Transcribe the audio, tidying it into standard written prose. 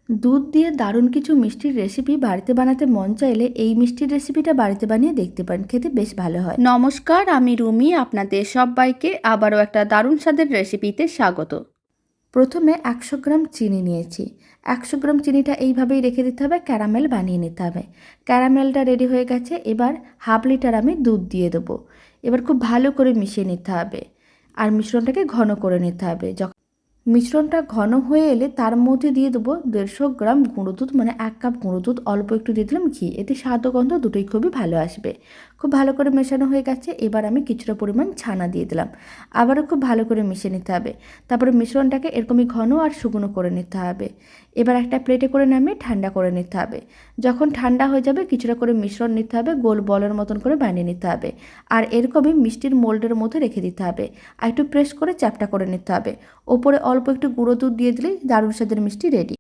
দুধ দিয়ে দারুণ কিছু মিষ্টির রেসিপি বাড়িতে বানাতে মন চাইলে এই মিষ্টির রেসিপিটা বাড়িতে বানিয়ে দেখতে পারেন, খেতে বেশ ভালো হয়। নমস্কার, আমি রুমি, আপনাদের সবাইকে আবারও একটা দারুণ স্বাদের রেসিপিতে স্বাগত। প্রথমে 100 গ্রাম চিনি নিয়েছি। 100 গ্রাম চিনিটা এইভাবেই রেখে দিতে হবে, ক্যারামেল বানিয়ে নিতে হবে। ক্যারামেলটা রেডি হয়ে গেছে, এবার হাফ লিটার আমি দুধ দিয়ে দেবো। এবার খুব ভালো করে মিশিয়ে নিতে হবে আর মিশ্রণটাকে ঘন করে নিতে হবে। মিশ্রণটা ঘন হয়ে এলে তার মধ্যে দিয়ে দেবো 150 গ্রাম গুঁড়ো দুধ, মানে 1 কাপ গুঁড়ো দুধ, অল্প একটু দিয়ে দিলাম ঘি। এতে স্বাদ ও গন্ধ দুটোই খুবই ভালো আসবে। খুব ভালো করে মেশানো হয়ে গেছে, এবার আমি কিছুটা পরিমাণ ছানা দিয়ে দিলাম। আবারও খুব ভালো করে মিশিয়ে নিতে হবে। তারপরে মিশ্রণটাকে এরকমই ঘন আর শুকনো করে নিতে হবে। এবার একটা প্লেটে করে নামিয়ে ঠান্ডা করে নিতে হবে। যখন ঠান্ডা হয়ে যাবে কিছুটা করে মিশ্রণ নিতে হবে, গোল বলের মতন করে বানিয়ে নিতে হবে। আর এরকমই মিষ্টির মোল্ডের মধ্যে রেখে দিতে হবে। আর একটু প্রেস করে চ্যাপটা করে নিতে হবে। ওপরে অল্প একটু গুঁড়ো দুধ দিয়ে দিলেই দারুণ স্বাদের মিষ্টি রেডি।